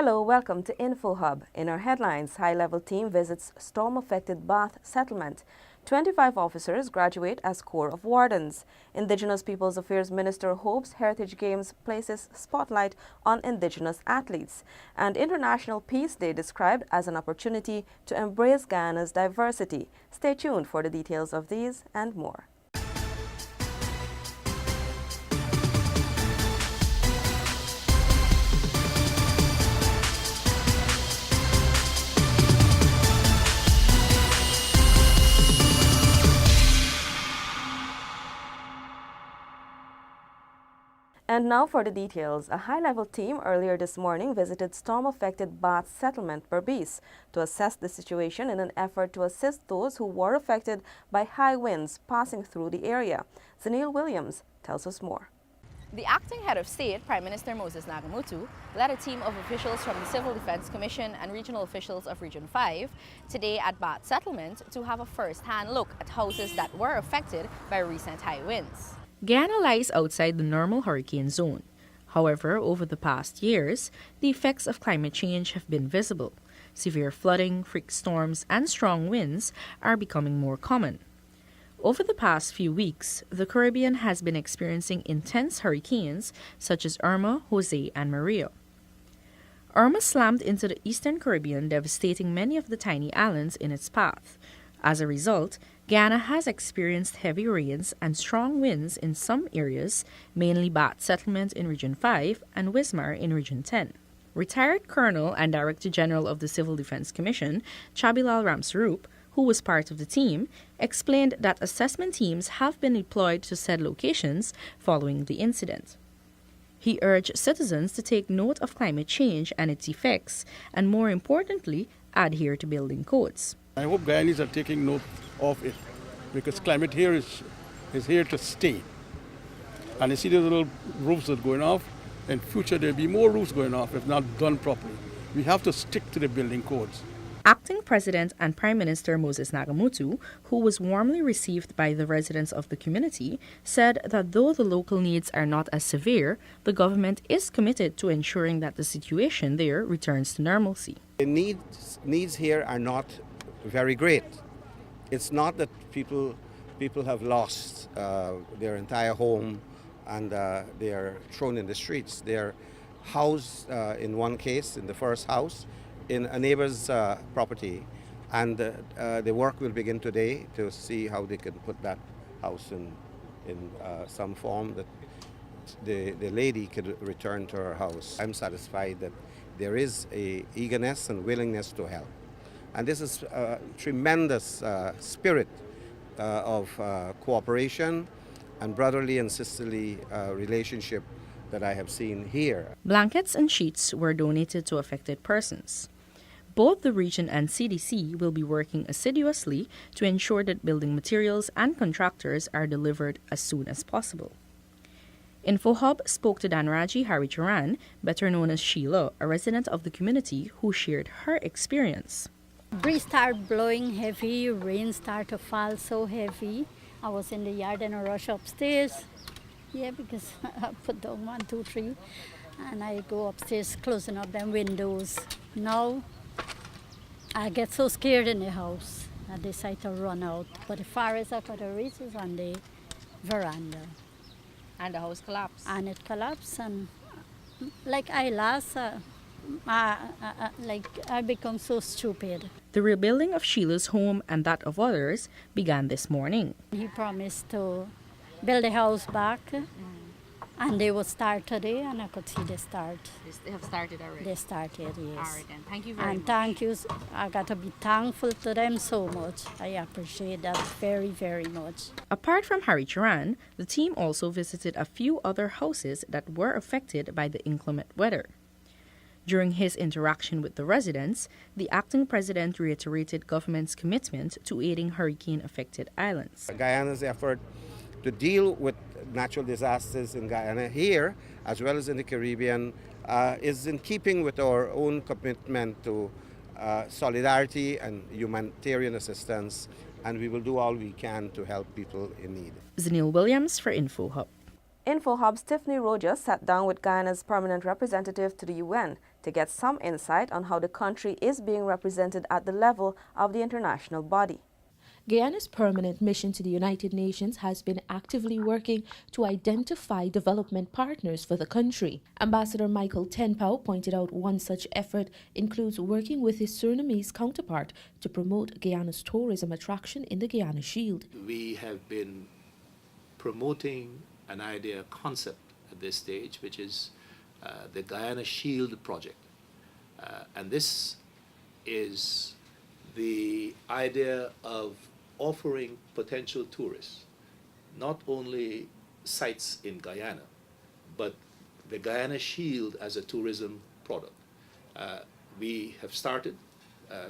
Hello, welcome to InfoHub. In our headlines, high-level team visits storm-affected Bath settlement. 25 officers graduate as Corps of Wardens. Indigenous Peoples Affairs Minister hopes Heritage Games places spotlight on Indigenous athletes. And International Peace Day described as an opportunity to embrace Guyana's diversity. Stay tuned for the details of these and more. And now for the details. A high-level team earlier this morning visited storm-affected Bath settlement, Berbice, to assess the situation in an effort to assist those who were affected by high winds passing through the area. Zanil Williams tells us more. The acting head of state, Prime Minister Moses Nagamutu, led a team of officials from the Civil Defense Commission and regional officials of Region 5 today at Bath settlement to have a first-hand look at houses that were affected by recent high winds. Guyana lies outside the normal hurricane zone. However, over the past years, the effects of climate change have been visible. Severe flooding, freak storms, and strong winds are becoming more common. Over the past few weeks, the Caribbean has been experiencing intense hurricanes such as Irma, Jose, and Maria. Irma slammed into the eastern Caribbean, devastating many of the tiny islands in its path. As a result, Guyana has experienced heavy rains and strong winds in some areas, mainly Bath Settlement in Region 5 and Wismar in Region 10. Retired Colonel and Director General of the Civil Defense Commission, Chabilal Ramsaroop, who was part of the team, explained that assessment teams have been deployed to said locations following the incident. He urged citizens to take note of climate change and its effects, and more importantly, adhere to building codes. I hope Guyanese are taking note of it, because climate here is here to stay. And you see the little roofs that are going off. In future there'll be more roofs going off if not done properly. We have to stick to the building codes. Acting President and Prime Minister Moses Nagamutu, who was warmly received by the residents of the community, said that though the local needs are not as severe, the government is committed to ensuring that the situation there returns to normalcy. The needs here are not very great. It's not that people have lost their entire home and they are thrown in the streets. They're housed in one case, in the first house, in a neighbor's property. And the work will begin today to see how they can put that house in some form that the lady could return to her house. I'm satisfied that there is a eagerness and willingness to help. And this is a tremendous spirit of cooperation and brotherly and sisterly relationship that I have seen here. Blankets and sheets were donated to affected persons. Both the region and CDC will be working assiduously to ensure that building materials and contractors are delivered as soon as possible. InfoHub spoke to Danraji Haricharan, better known as Sheila, a resident of the community who shared her experience. Breeze started blowing heavy, rain started to fall so heavy. I was in the yard and I rushed upstairs. Yeah, because I put down 1, 2, 3, and I go upstairs closing up them windows. Now I get so scared in the house, I decide to run out. But the forest I could reach is on the veranda. And the house collapsed. And it collapsed, and like I lost, I become so stupid. The rebuilding of Sheila's home and that of others began this morning. He promised to build the house back, and they would start today, and I could see the start. They have started already? They started, yes. All right, then. Thank you very much. And thank you. I got to be thankful to them so much. I appreciate that very, very much. Apart from Haricharan, the team also visited a few other houses that were affected by the inclement weather. During his interaction with the residents, the acting president reiterated government's commitment to aiding hurricane-affected islands. Guyana's effort to deal with natural disasters in Guyana here, as well as in the Caribbean, is in keeping with our own commitment to solidarity and humanitarian assistance, and we will do all we can to help people in need. Zanil Williams for InfoHub. InfoHub's Tiffany Rojas sat down with Guyana's permanent representative to the UN, to get some insight on how the country is being represented at the level of the international body. Guyana's permanent mission to the United Nations has been actively working to identify development partners for the country. Ambassador Michael Tenpau pointed out one such effort includes working with his Surinamese counterpart to promote Guyana's tourism attraction in the Guyana Shield. We have been promoting an idea, a concept at this stage, which is the Guyana Shield project. And this is the idea of offering potential tourists not only sites in Guyana, but the Guyana Shield as a tourism product. We have started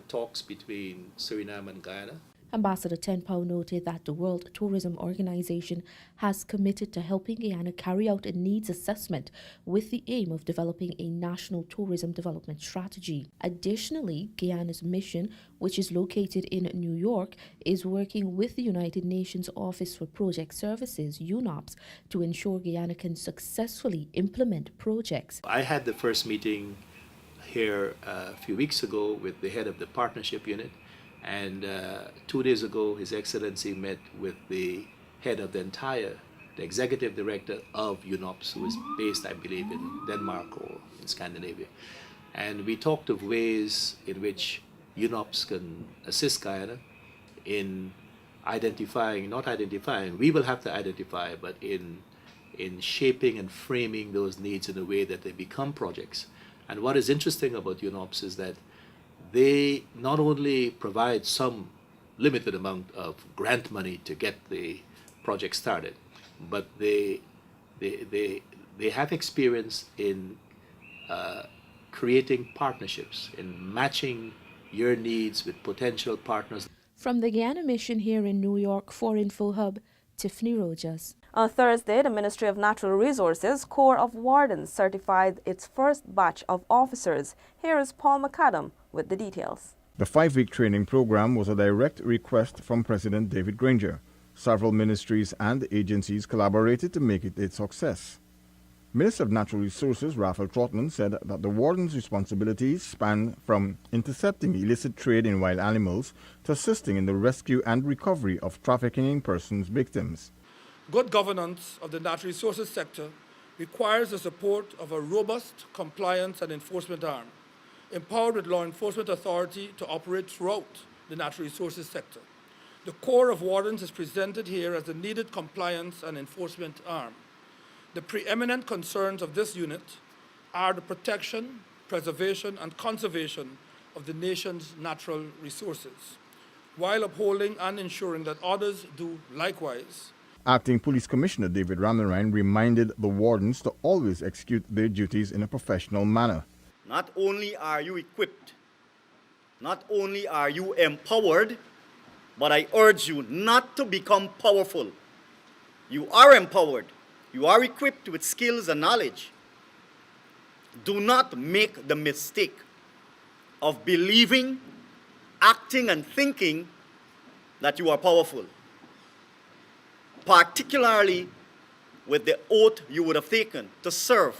talks between Suriname and Guyana. Ambassador Tenpau noted that the World Tourism Organization has committed to helping Guyana carry out a needs assessment with the aim of developing a national tourism development strategy. Additionally, Guyana's mission, which is located in New York, is working with the United Nations Office for Project Services, UNOPS, to ensure Guyana can successfully implement projects. I had the first meeting here a few weeks ago with the head of the partnership unit. And 2 days ago, His Excellency met with the head of the executive director of UNOPS, who is based, I believe, in Denmark or in Scandinavia. And we talked of ways in which UNOPS can assist Guyana in we will have to identify, but in shaping and framing those needs in a way that they become projects. And what is interesting about UNOPS is that they not only provide some limited amount of grant money to get the project started, but they have experience in creating partnerships, in matching your needs with potential partners. From the Guyana mission here in New York for InfoHub, Tiffany Rojas. On Thursday, the Ministry of Natural Resources Corps of Wardens certified its first batch of officers. Here is Paul McAdam with the details. The 5-week training program was a direct request from President David Granger. Several ministries and agencies collaborated to make it a success. Minister of Natural Resources Raphael Trotman said that the wardens' responsibilities span from intercepting illicit trade in wild animals to assisting in the rescue and recovery of trafficking persons victims. Good governance of the natural resources sector requires the support of a robust compliance and enforcement arm, empowered with law enforcement authority to operate throughout the natural resources sector. The Corps of Wardens is presented here as the needed compliance and enforcement arm. The preeminent concerns of this unit are the protection, preservation, and conservation of the nation's natural resources, while upholding and ensuring that others do likewise. Acting Police Commissioner David Ramnarine reminded the wardens to always execute their duties in a professional manner. Not only are you equipped, not only are you empowered, but I urge you not to become powerful. You are empowered. You are equipped with skills and knowledge. Do not make the mistake of believing, acting, and thinking that you are powerful, particularly with the oath you would have taken to serve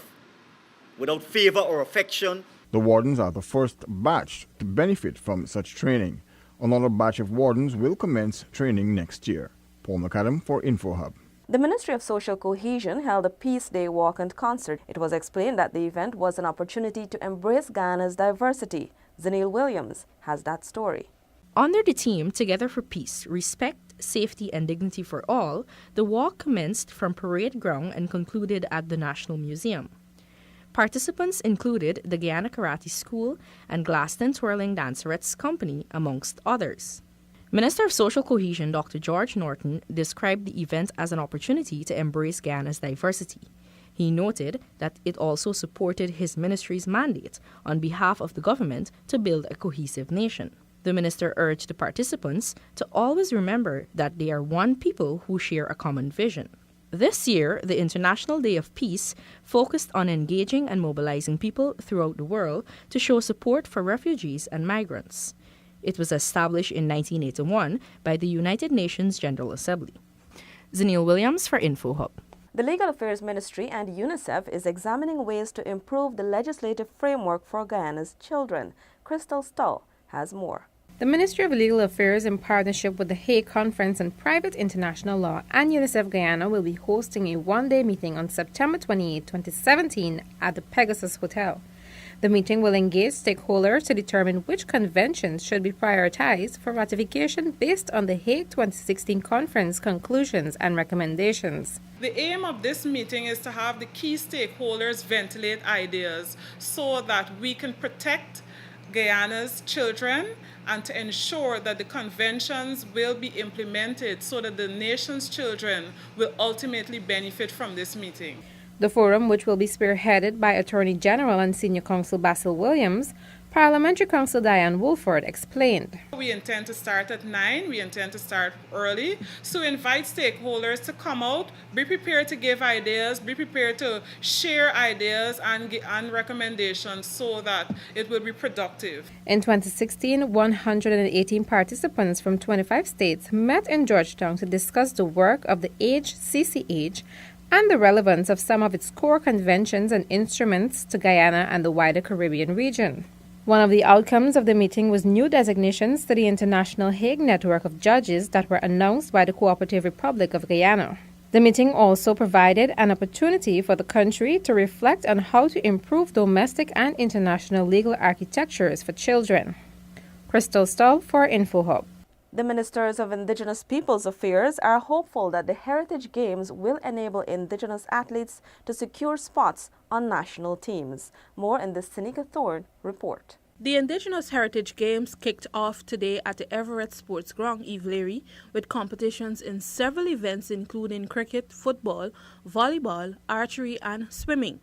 without favor or affection. The wardens are the first batch to benefit from such training. Another batch of wardens will commence training next year. Paul McAdam for InfoHub. The Ministry of Social Cohesion held a Peace Day walk and concert. It was explained that the event was an opportunity to embrace Guyana's diversity. Zanil Williams has that story. Under the theme Together for Peace, Respect, Safety and Dignity for All, the walk commenced from Parade Ground and concluded at the National Museum. Participants included the Guyana Karate School and Glaston Twirling Dancerettes Company, amongst others. Minister of Social Cohesion Dr. George Norton described the event as an opportunity to embrace Guyana's diversity. He noted that it also supported his ministry's mandate on behalf of the government to build a cohesive nation. The minister urged the participants to always remember that they are one people who share a common vision. This year, the International Day of Peace focused on engaging and mobilizing people throughout the world to show support for refugees and migrants. It was established in 1981 by the United Nations General Assembly. Zanil Williams for InfoHub. The Legal Affairs Ministry and UNICEF is examining ways to improve the legislative framework for Guyana's children. Crystal Stull has more. The Ministry of Legal Affairs, in partnership with the Hague Conference on Private International Law and UNICEF Guyana, will be hosting a one-day meeting on September 28, 2017 at the Pegasus Hotel. The meeting will engage stakeholders to determine which conventions should be prioritized for ratification based on the Hague 2016 conference conclusions and recommendations. The aim of this meeting is to have the key stakeholders ventilate ideas so that we can protect Guyana's children and to ensure that the conventions will be implemented so that the nation's children will ultimately benefit from this meeting. The forum, which will be spearheaded by Attorney General and Senior Counsel Basil Williams, Parliamentary Counsel Diane Wolford explained. We intend to start at 9. We intend to start early. So invite stakeholders to come out, be prepared to give ideas, be prepared to share ideas and recommendations so that it will be productive. In 2016, 118 participants from 25 states met in Georgetown to discuss the work of the HCCH and the relevance of some of its core conventions and instruments to Guyana and the wider Caribbean region. One of the outcomes of the meeting was new designations to the International Hague Network of Judges that were announced by the Cooperative Republic of Guyana. The meeting also provided an opportunity for the country to reflect on how to improve domestic and international legal architectures for children. Crystal Stull for InfoHub. The Ministers of Indigenous Peoples Affairs are hopeful that the Heritage Games will enable Indigenous athletes to secure spots on national teams. More in the Seneca Thorne report. The Indigenous Heritage Games kicked off today at the Everett Sports Ground, Ivlery, with competitions in several events including cricket, football, volleyball, archery and swimming.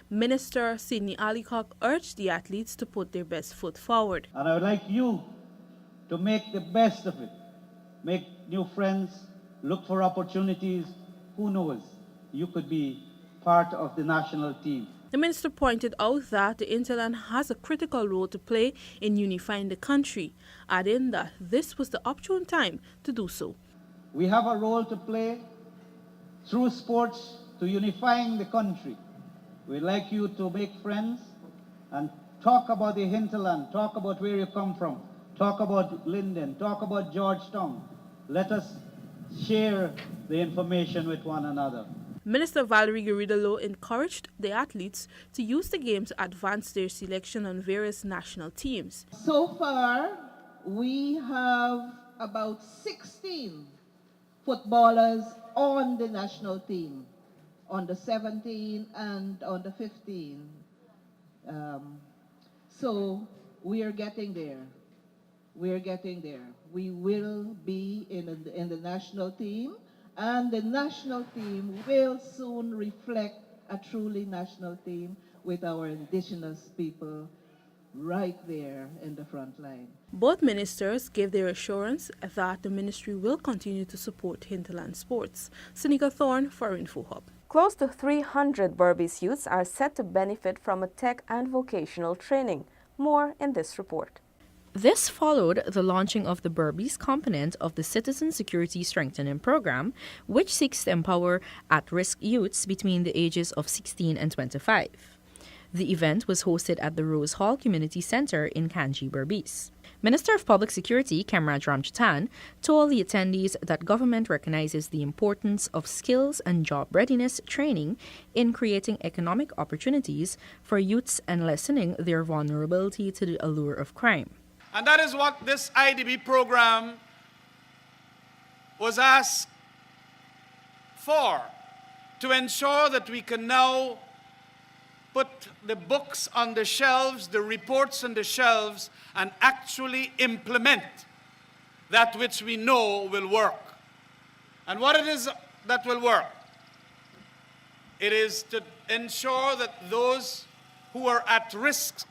Minister Sidney Allicock urged the athletes to put their best foot forward. And I would like you to make the best of it. Make new friends, look for opportunities. Who knows? You could be part of the national team. The minister pointed out that the Interland has a critical role to play in unifying the country, adding that this was the opportune time to do so. We have a role to play through sports to unifying the country. We'd like you to make friends and talk about the hinterland, talk about where you come from. Talk about Linden, talk about Georgetown. Let us share the information with one another. Minister Valerie Garrido encouraged the athletes to use the games to advance their selection on various national teams. So far, we have about 16 footballers on the national team, on the 17 and on the 15. So we are getting there. We're getting there. We will be in the national team, and the national team will soon reflect a truly national team with our Indigenous people right there in the front line. Both ministers gave their assurance that the ministry will continue to support hinterland sports. Seneca Thorne for InfoHub. Close to 300 Berbice youths are set to benefit from a tech and vocational training. More in this report. This followed the launching of the Berbice component of the Citizen Security Strengthening Program, which seeks to empower at-risk youths between the ages of 16 and 25. The event was hosted at the Rose Hall Community Center in Kanji, Berbice. Minister of Public Security Kemraj Ramchatan told the attendees that government recognizes the importance of skills and job readiness training in creating economic opportunities for youths and lessening their vulnerability to the allure of crime. And that is what this IDB program was asked for, to ensure that we can now put the books on the shelves, the reports on the shelves, and actually implement that which we know will work. And what it is that will work? It is to ensure that those who are at risk,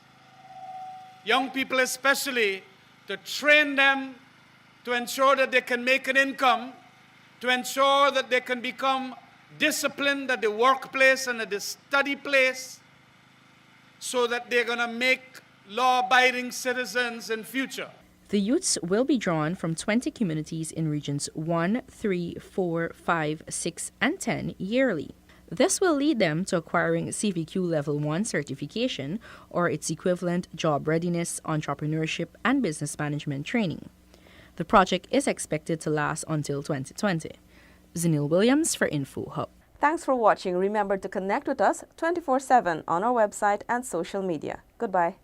young people especially, to train them, to ensure that they can make an income, to ensure that they can become disciplined at the workplace and at the study place, so that they're going to make law-abiding citizens in future. The youths will be drawn from 20 communities in regions 1, 3, 4, 5, 6, and 10 yearly. This will lead them to acquiring CVQ Level 1 certification or its equivalent job readiness, entrepreneurship, and business management training. The project is expected to last until 2020. Zenil Williams for InfoHub. Thanks for watching. Remember to connect with us 24/7 on our website and social media. Goodbye.